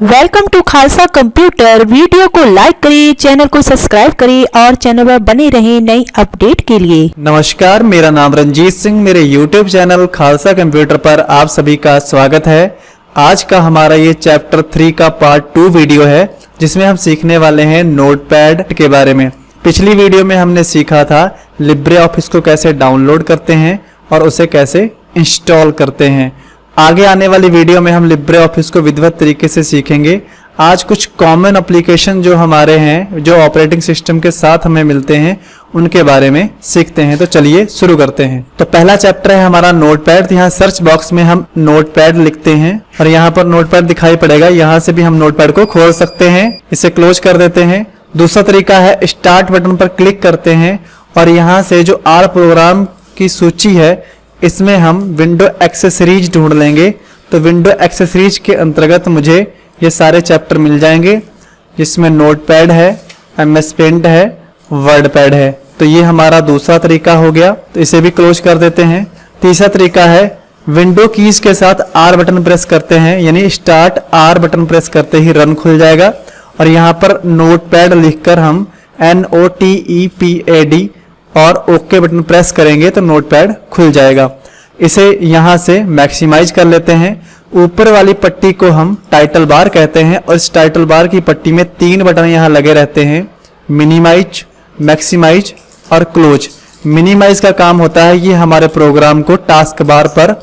Welcome to Khalsa computer. Video को like करिए, channel को सब्सक्राइब करिए और चैनल पर बने रहें नई अपडेट के लिए। नमस्कार, मेरा नाम रंजीत सिंह। मेरे YouTube चैनल खालसा कंप्यूटर पर आप सभी का स्वागत है। आज का हमारा ये चैप्टर 3 का पार्ट 2 वीडियो है, जिसमें हम सीखने वाले हैं नोटपैड के बारे में। पिछली वीडियो में हमने सीखा था लिब्रे ऑफिस को कैसे डाउनलोड करते हैं और उसे कैसे इंस्टॉल करते हैं। आगे आने वाली वीडियो में हम लिब्रे ऑफिस को विधिवत तरीके से सीखेंगे। आज कुछ कॉमन एप्लीकेशन जो हमारे हैं, जो ऑपरेटिंग सिस्टम के साथ हमें मिलते हैं, उनके बारे में सीखते हैं। तो चलिए शुरू करते हैं। तो पहला चैप्टर है हमारा नोटपैड। यहाँ सर्च बॉक्स में हम नोटपैड लिखते हैं और यहाँ पर नोटपैड दिखाई पड़ेगा। यहाँ से भी हम नोटपैड को खोल सकते हैं। इसे क्लोज कर देते हैं। दूसरा तरीका है स्टार्ट बटन पर क्लिक करते हैं और यहाँ से जो आर प्रोग्राम की सूची है, इसमें हम विंडो एक्सेसरीज ढूंढ लेंगे। तो विंडो एक्सेसरीज के अंतर्गत मुझे ये सारे चैप्टर मिल जाएंगे, जिसमें नोटपैड है, MS पेंट है, वर्डपैड है। तो ये हमारा दूसरा तरीका हो गया। तो इसे भी क्लोज कर देते हैं। तीसरा तरीका है विंडो कीज के साथ R बटन प्रेस करते हैं, यानी स्टार्ट R बटन प्रेस करते ही रन खुल जाएगा और यहाँ पर नोटपैड लिखकर हम NOTEPAD और ओके बटन प्रेस करेंगे तो नोटपैड खुल जाएगा। इसे यहाँ से मैक्सिमाइज कर लेते हैं। ऊपर वाली पट्टी को हम टाइटल बार कहते हैं और इस टाइटल बार की पट्टी में 3 बटन यहाँ लगे रहते हैं, मिनिमाइज, मैक्सिमाइज और क्लोज। मिनिमाइज का काम होता है ये हमारे प्रोग्राम को टास्क बार पर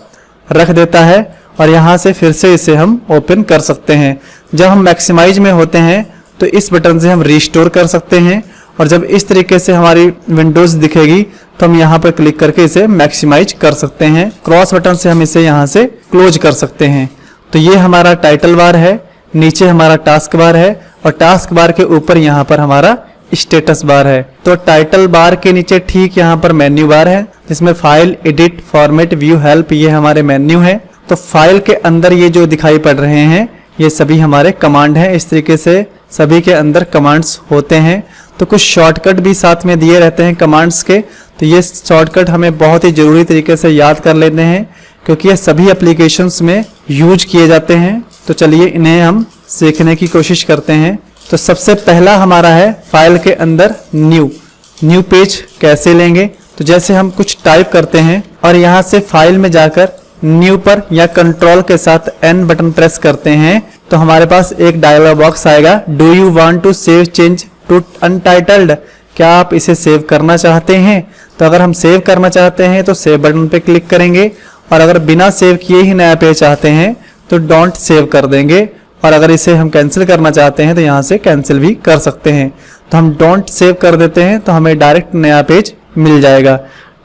रख देता है और यहाँ से फिर से इसे हम ओपन कर सकते हैं। जब हम मैक्सिमाइज में होते हैं तो इस बटन से हम रिस्टोर कर सकते हैं और जब इस तरीके से हमारी विंडोज दिखेगी तो हम यहाँ पर क्लिक करके इसे मैक्सिमाइज कर सकते हैं। क्रॉस बटन से हम इसे यहाँ से क्लोज कर सकते हैं। तो ये हमारा टाइटल बार है, नीचे हमारा टास्क बार है और टास्क बार के ऊपर यहाँ पर हमारा स्टेटस बार है। तो टाइटल बार के नीचे ठीक यहाँ पर मेन्यू बार है, जिसमें file, edit, format, view, help, ये हमारे मेन्यू है। तो फाइल के अंदर ये जो दिखाई पड़ रहे हैं, ये सभी हमारे कमांड हैं। इस तरीके से सभी के अंदर कमांड्स होते हैं। तो कुछ शॉर्टकट भी साथ में दिए रहते हैं कमांड्स के। तो ये शॉर्टकट हमें बहुत ही जरूरी तरीके से याद कर लेते हैं, क्योंकि ये सभी एप्लीकेशंस में यूज किए जाते हैं। तो चलिए इन्हें हम सीखने की कोशिश करते हैं। तो सबसे पहला हमारा है फाइल के अंदर न्यू पेज कैसे लेंगे। तो जैसे हम कुछ टाइप करते हैं और यहाँ से फाइल में जाकर न्यू पर या कंट्रोल के साथ N बटन प्रेस करते हैं तो हमारे पास एक डायलॉग बॉक्स आएगा, do you want to save change to untitled. क्या आप इसे सेव करना चाहते हैं? तो अगर हम सेव करना चाहते हैं तो सेव बटन पे क्लिक करेंगे और अगर बिना सेव किए ही नया पेज चाहते हैं तो डोंट सेव कर देंगे और अगर इसे हम कैंसिल करना चाहते हैं तो यहाँ से कैंसिल भी कर सकते हैं। तो हम डोंट सेव कर देते हैं तो हमें डायरेक्ट नया पेज मिल जाएगा।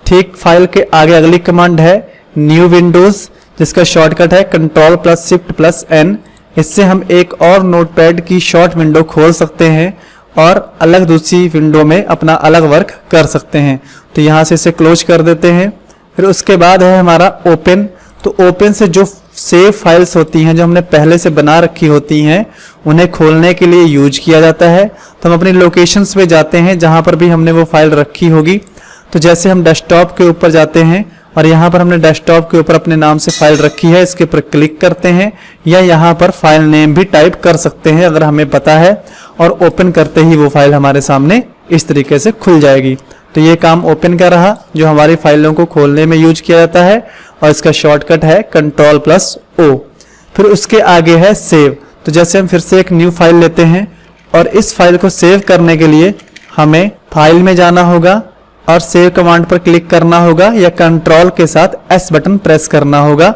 ठीक फाइल के आगे अगली कमांड है न्यू विंडोज, जिसका शॉर्टकट है Ctrl+Shift+N। इससे हम एक और नोटपैड की शॉर्ट विंडो खोल सकते हैं और अलग दूसरी विंडो में अपना अलग वर्क कर सकते हैं। तो यहाँ से इसे क्लोज कर देते हैं। फिर उसके बाद है हमारा ओपन। तो ओपन से जो सेव फाइल्स होती हैं, जो हमने पहले से बना रखी होती हैं, उन्हें खोलने के लिए यूज किया जाता है। तो हम अपनी लोकेशंस पे जाते हैं जहाँ पर भी हमने वो फाइल रखी होगी। तो जैसे हम डेस्कटॉप के ऊपर जाते हैं और यहाँ पर हमने डेस्कटॉप के ऊपर अपने नाम से फाइल रखी है, इसके ऊपर क्लिक करते हैं या यहाँ पर फाइल नेम भी टाइप कर सकते हैं अगर हमें पता है, और ओपन करते ही वो फाइल हमारे सामने इस तरीके से खुल जाएगी। तो ये काम ओपन का रहा, जो हमारी फाइलों को खोलने में यूज किया जाता है और इसका शॉर्टकट है Ctrl+O। फिर उसके आगे है सेव। तो जैसे हम फिर से एक न्यू फाइल लेते हैं और इस फाइल को सेव करने के लिए हमें फाइल में जाना होगा और सेव कमांड पर क्लिक करना होगा या कंट्रोल के साथ S बटन प्रेस करना होगा,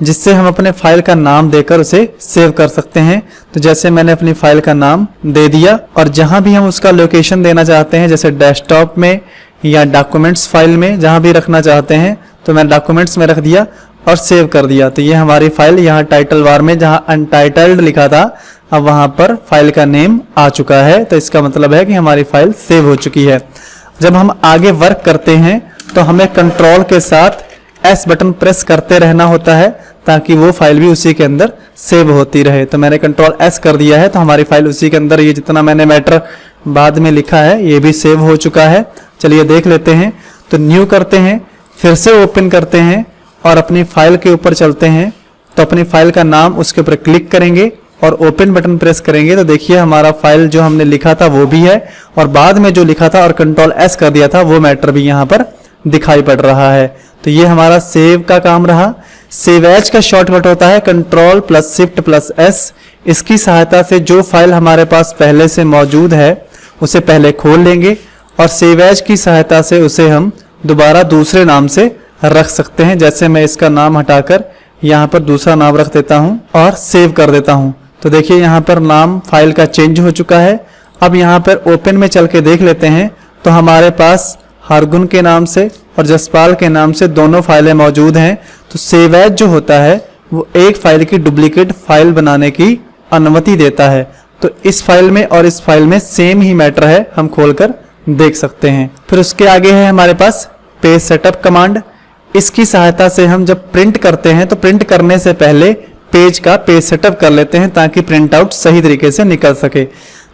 जिससे हम अपने फाइल का नाम देकर उसे सेव कर सकते हैं। तो जैसे मैंने अपनी फाइल का नाम दे दिया और जहां भी हम उसका लोकेशन देना चाहते हैं, जैसे डेस्कटॉप में या डॉक्यूमेंट्स फाइल में, जहां भी रखना चाहते हैं, तो मैं डॉक्यूमेंट्स में रख दिया और सेव कर दिया। तो ये हमारी फाइल यहाँ टाइटल बार में जहाँ अनटाइटल्ड लिखा था, अब वहां पर फाइल का नेम आ चुका है। तो इसका मतलब है कि हमारी फाइल सेव हो चुकी है। जब हम आगे वर्क करते हैं तो हमें कंट्रोल के साथ S बटन प्रेस करते रहना होता है ताकि वो फाइल भी उसी के अंदर सेव होती रहे। तो मैंने Ctrl+S कर दिया है तो हमारी फाइल उसी के अंदर, ये जितना मैंने मैटर बाद में लिखा है ये भी सेव हो चुका है। चलिए देख लेते हैं। तो न्यू करते हैं, फिर से ओपन करते हैं और अपनी फाइल के ऊपर चलते हैं। तो अपनी फाइल का नाम उसके ऊपर क्लिक करेंगे और ओपन बटन प्रेस करेंगे तो देखिए हमारा फाइल जो हमने लिखा था वो भी है और बाद में जो लिखा था और कंट्रोल एस कर दिया था वो मैटर भी यहाँ पर दिखाई पड़ रहा है। तो ये हमारा सेव का काम रहा। सेव एज का शॉर्टकट होता है control plus shift plus S. इसकी सहायता से जो फाइल हमारे पास पहले से मौजूद है उसे पहले खोल लेंगे और सेव एज की सहायता से उसे हम दोबारा दूसरे नाम से रख सकते हैं। जैसे मैं इसका नाम हटाकर यहाँ पर दूसरा नाम रख देता हूँ और सेव कर देता हूँ। तो देखिए यहाँ पर नाम फाइल का चेंज हो चुका है। अब यहाँ पर ओपन में चल के देख लेते हैं तो हमारे पास हारगुन के नाम से और जसपाल के नाम से दोनों फाइलें मौजूद हैं। तो सेव एज जो होता है वो एक फाइल की डुप्लीकेट फाइल बनाने की अनुमति देता है। तो इस फाइल में और इस फाइल में सेम ही मैटर है, हम खोलकर देख सकते हैं। फिर उसके आगे है हमारे पास पेज सेटअप कमांड। इसकी सहायता से हम जब प्रिंट करते हैं तो प्रिंट करने से पहले पेज का पेज सेटअप कर लेते हैं ताकि प्रिंट आउट सही तरीके से निकल सके।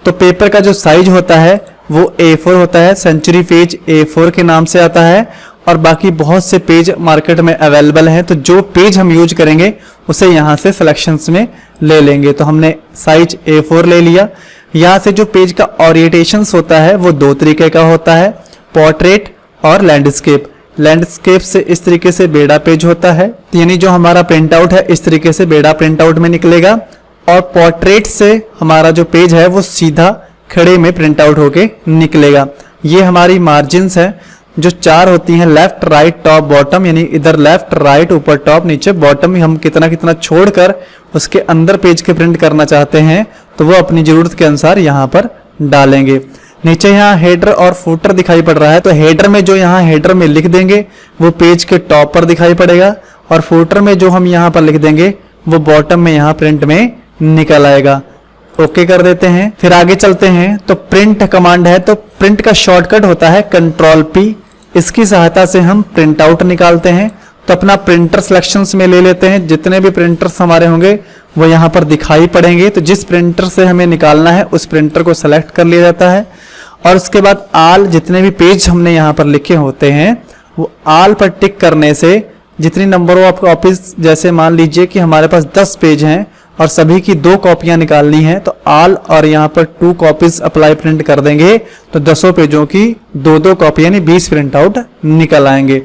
तो पेपर का जो साइज होता है वो A4 होता है, सेंचुरी पेज A4 के नाम से आता है और बाकी बहुत से पेज मार्केट में अवेलेबल हैं। तो जो पेज हम यूज करेंगे उसे यहाँ से सिलेक्शंस में ले लेंगे। तो हमने साइज A4 ले लिया। यहाँ से जो पेज का ओरिएंटेशंस होता है वो दो तरीके का होता है, पोर्ट्रेट और लैंडस्केप। लैंडस्केप से इस तरीके से बेड़ा पेज होता है, यानी जो हमारा प्रिंट आउट है इस तरीके से बेड़ा प्रिंट आउट में निकलेगा और पोर्ट्रेट से हमारा जो पेज है वो सीधा खड़े में प्रिंट आउट होके निकलेगा। ये हमारी मार्जिन्स है जो चार होती हैं, लेफ्ट राइट टॉप बॉटम, यानी इधर लेफ्ट राइट ऊपर टॉप नीचे बॉटम। हम कितना कितना छोड़कर उसके अंदर पेज के प्रिंट करना चाहते हैं तो वो अपनी जरूरत के अनुसार यहाँ पर डालेंगे। नीचे यहाँ हेडर और फुटर दिखाई पड़ रहा है तो हेडर में जो यहाँ हेडर में लिख देंगे वो पेज के टॉप पर दिखाई पड़ेगा और फुटर में जो हम यहाँ पर लिख देंगे वो बॉटम में यहाँ प्रिंट में निकल आएगा। ओके कर देते हैं। फिर आगे चलते हैं तो प्रिंट कमांड है। तो प्रिंट का शॉर्टकट होता है कंट्रोल P। इसकी सहायता से हम प्रिंट आउट निकालते हैं। तो अपना प्रिंटर सिलेक्शंस में ले लेते हैं, जितने भी प्रिंटर्स हमारे होंगे वो यहाँ पर दिखाई पड़ेंगे। तो जिस प्रिंटर से हमें निकालना है उस प्रिंटर को सेलेक्ट कर लिया जाता है और उसके बाद आल, जितने भी पेज हमने यहाँ पर लिखे होते हैं वो आल पर टिक करने से जितनी नंबर ऑफ कॉपीज, जैसे मान लीजिए कि हमारे पास 10 पेज हैं और सभी की 2 कॉपियां निकालनी है तो आल और यहाँ पर 2 कॉपीज अप्लाई प्रिंट कर देंगे तो 10 पेजों की 2-2 कॉपी यानी 20 प्रिंट आउट निकल आएंगे।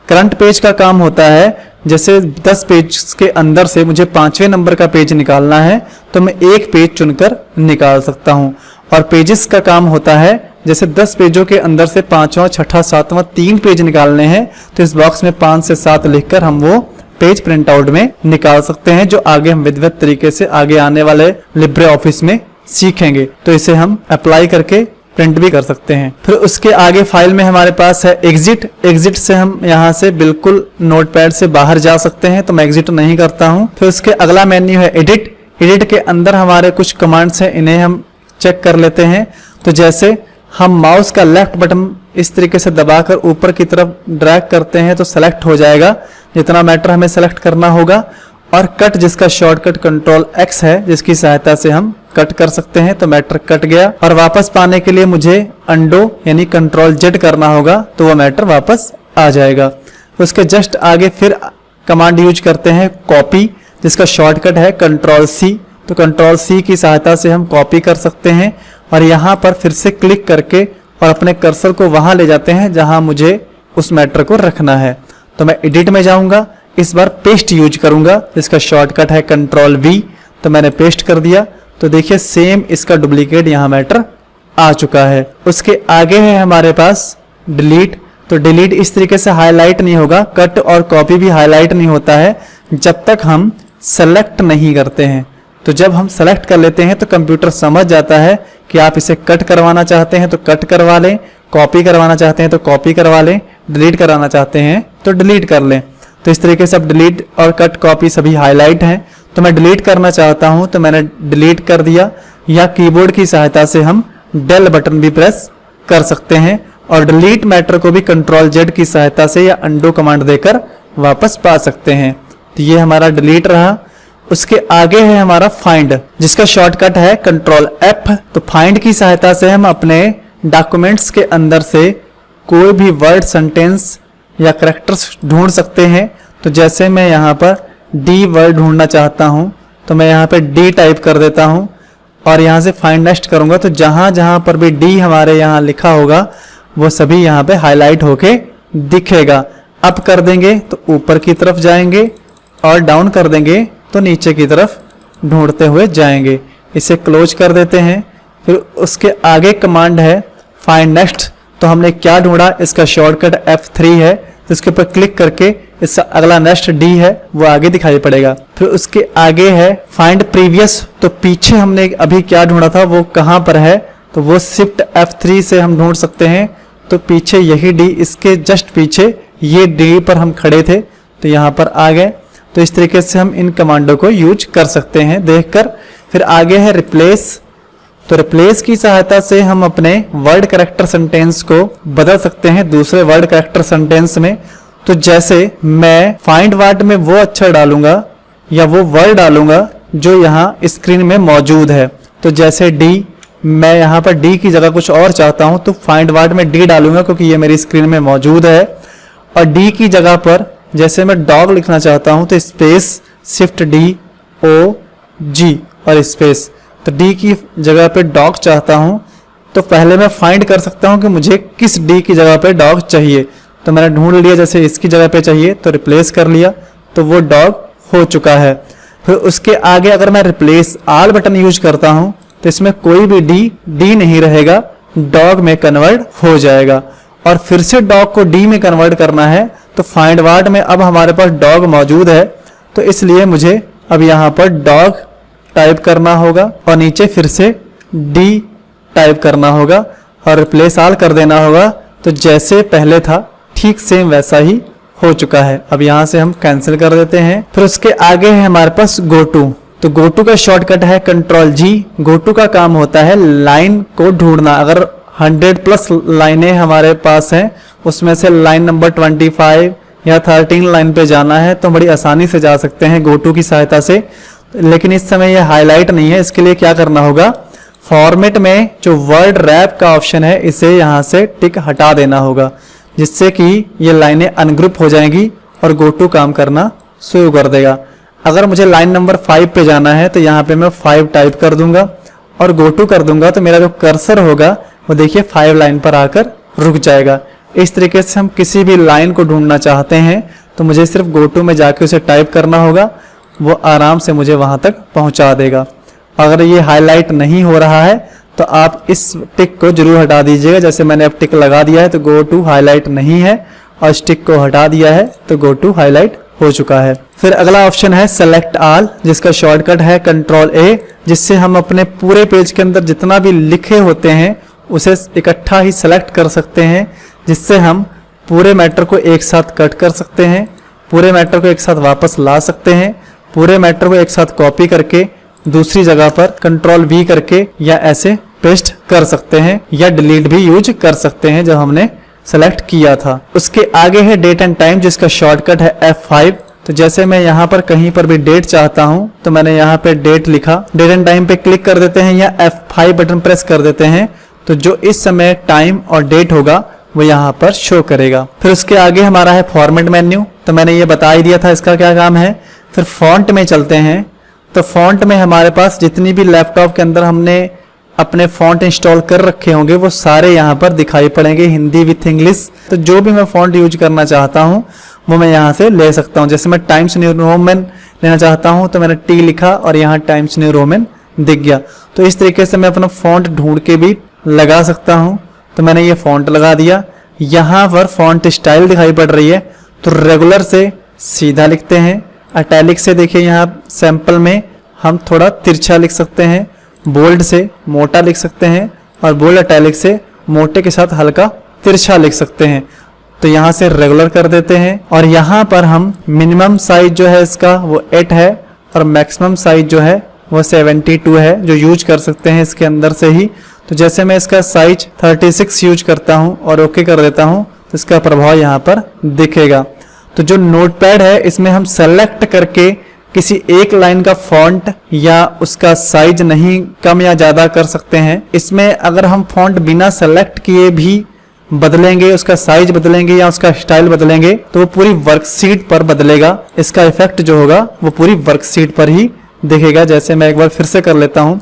करंट पेज का काम होता है, जैसे 10 पेज के अंदर से मुझे 5वें नंबर का पेज निकालना है तो मैं एक पेज चुनकर निकाल सकता हूं। और पेजेस का काम होता है, जैसे 10 पेजों के अंदर से 5वां, 6ठा, 7वां 3 पेज निकालने हैं तो इस बॉक्स में 5 से 7 लिखकर हम वो पेज प्रिंट आउट में निकाल सकते हैं, जो आगे हम विधिवत तरीके से आगे आने वाले लिब्रे ऑफिस में सीखेंगे। तो इसे हम अप्लाई करके प्रिंट भी कर सकते हैं। फिर उसके आगे फाइल में हमारे पास है एग्जिट। एग्जिट से हम यहाँ से बिल्कुल नोटपैड से बाहर जा सकते हैं तो मैं एग्जिट नहीं करता हूँ। फिर उसके अगला मेन्यू है एडिट। एडिट के अंदर हमारे कुछ कमांड्स हैं, इन्हें हम चेक कर लेते हैं। तो जैसे हम माउस का लेफ्ट बटन इस तरीके से दबाकर ऊपर की तरफ ड्रैग करते हैं तो सेलेक्ट हो जाएगा जितना मैटर हमें सेलेक्ट करना होगा। और कट, जिसका शॉर्टकट कंट्रोल X है, जिसकी सहायता से हम कट कर सकते हैं तो मैटर कट गया। और वापस पाने के लिए मुझे अंडो यानी कंट्रोल Z करना होगा तो वो मैटर वापस आ जाएगा। उसके जस्ट आगे फिर कमांड यूज करते हैं कॉपी, जिसका शॉर्टकट है कंट्रोल C। तो कंट्रोल C की सहायता से हम कॉपी कर सकते हैं और यहाँ पर फिर से क्लिक करके और अपने कर्सर को वहां ले जाते हैं जहां मुझे उस मैटर को रखना है। तो मैं एडिट में जाऊंगा, इस बार पेस्ट यूज करूंगा जिसका शॉर्टकट है कंट्रोल V। तो मैंने पेस्ट कर दिया तो देखिए सेम इसका डुप्लीकेट यहाँ मैटर आ चुका है। उसके आगे है हमारे पास डिलीट। तो डिलीट इस तरीके से हाईलाइट नहीं होगा, कट और कॉपी भी हाईलाइट नहीं होता है जब तक हम सेलेक्ट नहीं करते हैं। तो जब हम सेलेक्ट कर लेते हैं तो कंप्यूटर समझ जाता है कि आप इसे कट करवाना चाहते हैं तो कट करवा लें, कॉपी करवाना चाहते हैं तो कॉपी करवा लें, डिलीट कराना चाहते हैं तो डिलीट कर लें। तो इस तरीके से अब डिलीट और कट कॉपी सभी हाईलाइट हैं। तो मैं डिलीट करना चाहता हूं तो मैंने डिलीट कर दिया, या कीबोर्ड की सहायता से हम डेल बटन भी प्रेस कर सकते हैं और डिलीट मैटर को भी कंट्रोल Z की सहायता से या अंडो कमांड देकर वापस पा सकते हैं। तो ये हमारा डिलीट रहा। उसके आगे है हमारा फाइंड, जिसका शॉर्टकट है कंट्रोल F। तो फाइंड की सहायता से हम अपने डॉक्यूमेंट्स के अंदर से कोई भी वर्ड, सेंटेंस या कैरेक्टर्स ढूंढ सकते हैं। तो जैसे मैं यहाँ पर डी वर्ड ढूंढना चाहता हूँ तो मैं यहाँ पे डी टाइप कर देता हूँ और यहाँ से फाइंड नेक्स्ट करूँगा तो जहाँ जहाँ पर भी डी हमारे यहाँ लिखा होगा वो सभी यहाँ पे हाईलाइट होके दिखेगा। अप कर देंगे तो ऊपर की तरफ जाएंगे और डाउन कर देंगे तो नीचे की तरफ ढूंढते हुए जाएंगे। इसे क्लोज कर देते हैं। फिर उसके आगे कमांड है फाइंड नेक्स्ट। तो हमने क्या ढूंढा, इसका शॉर्टकट F3 है, तो इसके ऊपर क्लिक करके इसका अगला नेक्स्ट डी है वो आगे दिखाई पड़ेगा। फिर उसके आगे है फाइंड प्रीवियस। तो पीछे हमने अभी क्या ढूंढा था वो कहाँ पर है, तो वो शिफ्ट F3 से हम ढूंढ सकते हैं। तो पीछे यही डी, इसके जस्ट पीछे ये डी पर हम खड़े थे तो यहाँ पर आ गए। तो इस तरीके से हम इन कमांडों को यूज कर सकते हैं देखकर। फिर आगे है रिप्लेस। तो रिप्लेस की सहायता से हम अपने वर्ड कैरेक्टर सेंटेंस को बदल सकते हैं दूसरे वर्ड कैरेक्टर सेंटेंस में। तो जैसे मैं फाइंड वर्ड में वो अक्षर डालूंगा या वो वर्ड डालूंगा जो यहाँ स्क्रीन में मौजूद है। तो जैसे डी, मैं यहाँ पर डी की जगह कुछ और चाहता हूँ तो फाइंड वर्ड में डी डालूंगा क्योंकि ये मेरी स्क्रीन में मौजूद है। और डी की जगह पर जैसे मैं डॉग लिखना चाहता हूँ तो स्पेस शिफ्ट डी ओ जी और स्पेस। तो डी की जगह पे डॉग चाहता हूँ तो पहले मैं फाइंड कर सकता हूँ कि मुझे किस डी की जगह पे डॉग चाहिए। तो मैंने ढूंढ लिया, जैसे इसकी जगह पे चाहिए तो रिप्लेस कर लिया तो वो डॉग हो चुका है। फिर उसके आगे अगर मैं रिप्लेस ऑल बटन यूज करता हूँ तो इसमें कोई भी डी नहीं रहेगा, डॉग में कन्वर्ट हो जाएगा। और फिर से डॉग को डी में कन्वर्ट करना है तो फाइंड वर्ड में अब हमारे पास डॉग मौजूद है तो इसलिए मुझे अब यहाँ पर डॉग टाइप करना होगा और नीचे फिर से डी टाइप करना होगा और रिप्लेस ऑल कर देना होगा। तो जैसे पहले था ठीक सेम वैसा ही हो चुका है। अब यहाँ से हम कैंसिल कर देते हैं। फिर उसके आगे है हमारे पास गो टू। तो गो टू का शॉर्टकट है कंट्रोल जी। गो टू का काम होता है लाइन को ढूंढना। अगर 100+ लाइनें हमारे पास हैं उसमें से लाइन नंबर 25 या 13 लाइन पे जाना है तो बड़ी आसानी से जा सकते हैं गो टू की सहायता से। लेकिन इस समय ये हाईलाइट नहीं है, इसके लिए क्या करना होगा, फॉर्मेट में जो वर्ड रैप का ऑप्शन है इसे यहाँ से टिक हटा देना होगा जिससे कि ये लाइनें अनग्रुप हो जाएंगी और गो टू काम करना शुरू कर देगा। अगर मुझे लाइन नंबर 5 पे जाना है तो यहाँ पे मैं 5 टाइप कर दूंगा और गो टू कर दूंगा तो मेरा जो कर्सर होगा वो देखिए 5 लाइन पर आकर रुक जाएगा। इस तरीके से हम किसी भी लाइन को ढूंढना चाहते हैं तो मुझे सिर्फ गो टू में जाके उसे टाइप करना होगा, वो आराम से मुझे वहां तक पहुंचा देगा। अगर ये हाईलाइट नहीं हो रहा है तो आप इस टिक को जरूर हटा दीजिएगा। जैसे मैंने अब टिक लगा दिया है तो गो टू हाईलाइट नहीं है और इस टिक को हटा दिया है तो गो टू हाईलाइट हो चुका है। फिर अगला ऑप्शन है सेलेक्ट ऑल जिसका शॉर्टकट है कंट्रोल ए, जिससे हम अपने पूरे पेज के अंदर जितना भी लिखे होते हैं उसे इकट्ठा ही सेलेक्ट कर सकते हैं, जिससे हम पूरे मैटर को एक साथ कट कर सकते हैं, पूरे मैटर को एक साथ वापस ला सकते हैं, पूरे मैटर को एक साथ कॉपी करके दूसरी जगह पर कंट्रोल वी करके या ऐसे पेस्ट कर सकते हैं या डिलीट भी यूज कर सकते हैं जो हमने सेलेक्ट किया था। उसके आगे है डेट एंड टाइम जिसका शॉर्टकट है F5। तो जैसे मैं यहाँ पर कहीं पर भी डेट चाहता हूँ तो मैंने यहाँ पे डेट लिखा, डेट एंड टाइम पे क्लिक कर देते हैं या F5 बटन प्रेस कर देते हैं तो जो इस समय टाइम और डेट होगा वो यहाँ पर शो करेगा। फिर उसके आगे हमारा है फॉर्मेट मेन्यू। तो मैंने ये बता ही दिया था इसका क्या काम है। फिर फॉन्ट में चलते हैं। तो फॉन्ट में हमारे पास जितनी भी लैपटॉप के अंदर हमने अपने फॉन्ट इंस्टॉल कर रखे होंगे वो सारे यहाँ पर दिखाई पड़ेंगे हिंदी विथ इंग्लिश। तो जो भी मैं फॉन्ट यूज करना चाहता हूँ वो मैं यहाँ से ले सकता हूँ। जैसे मैं टाइम्स न्यू रोमन लेना चाहता हूँ तो मैंने टी लिखा और यहाँ टाइम्स न्यू रोमन दिख गया। तो इस तरीके से मैं अपना फॉन्ट ढूंढ के भी लगा सकता हूँ। तो मैंने ये फॉन्ट लगा दिया। यहाँ पर फॉन्ट स्टाइल दिखाई पड़ रही है तो रेगुलर से सीधा लिखते हैं, अटैलिक से देखिए यहाँ सैंपल में हम थोड़ा तिरछा लिख सकते हैं, बोल्ड से मोटा लिख सकते हैं और बोल्ड अटैलिक से मोटे के साथ हल्का तिरछा लिख सकते हैं। तो यहाँ से रेगुलर कर देते हैं और यहाँ पर हम मिनिमम साइज जो है इसका वो 8 है और मैक्सिमम साइज जो है वो 72 है जो यूज कर सकते हैं इसके अंदर से ही। तो जैसे मैं इसका साइज 36 यूज करता हूँ और ओके कर देता हूँ तो इसका प्रभाव यहाँ पर दिखेगा। तो जो नोटपैड है इसमें हम सेलेक्ट करके किसी एक लाइन का फॉन्ट या उसका साइज नहीं कम या ज्यादा कर सकते हैं। इसमें अगर हम फॉन्ट बिना सेलेक्ट किए भी बदलेंगे, उसका साइज बदलेंगे या उसका स्टाइल बदलेंगे तो वो पूरी वर्कशीट पर बदलेगा। इसका इफेक्ट जो होगा वो पूरी वर्कशीट पर ही दिखेगा। जैसे मैं एक बार फिर से कर लेता हूँ,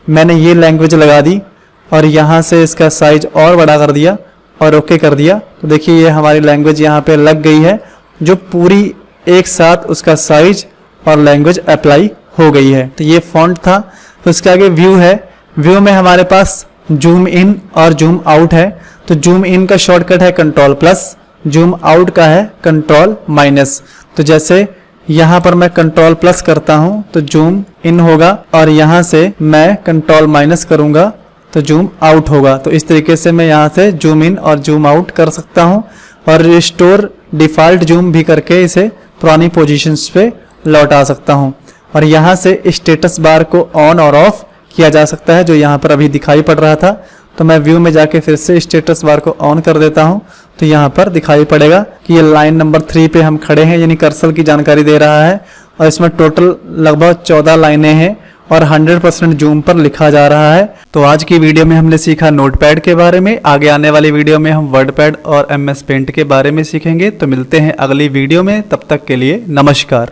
मैंने ये लैंग्वेज लगा दी और यहाँ से इसका साइज और बड़ा कर दिया और ओके कर दिया, तो देखिए ये हमारी लैंग्वेज यहाँ पे लग गई है, जो पूरी एक साथ उसका साइज और लैंग्वेज अप्लाई हो गई है। तो ये फॉन्ट था। तो इसके आगे व्यू है। व्यू में हमारे पास जूम इन और जूम आउट है। तो जूम इन का शॉर्टकट है कंट्रोल प्लस, जूम आउट का है कंट्रोल माइनस। तो जैसे यहाँ पर मैं कंट्रोल प्लस करता हूँ तो जूम इन होगा और यहाँ से मैं कंट्रोल माइनस करूँगा तो जूम आउट होगा। तो इस तरीके से मैं यहाँ से जूम इन और जूम आउट कर सकता हूँ और रिस्टोर डिफ़ॉल्ट जूम भी करके इसे पुरानी पोजीशंस पे लौटा सकता हूँ। और यहाँ से स्टेटस बार को ऑन और ऑफ किया जा सकता है, जो यहाँ पर अभी दिखाई पड़ रहा था। तो मैं व्यू में जाके फिर से स्टेटस बार को ऑन कर देता हूँ, तो यहाँ पर दिखाई पड़ेगा कि ये लाइन नंबर 3 पे हम खड़े हैं, यानी कर्सर की जानकारी दे रहा है। और इसमें टोटल लगभग 14 लाइनें हैं और 100% जूम पर लिखा जा रहा है। तो आज की वीडियो में हमने सीखा नोटपैड के बारे में। आगे आने वाली वीडियो में हम वर्डपैड और MS पेंट के बारे में सीखेंगे। तो मिलते हैं अगली वीडियो में, तब तक के लिए नमस्कार।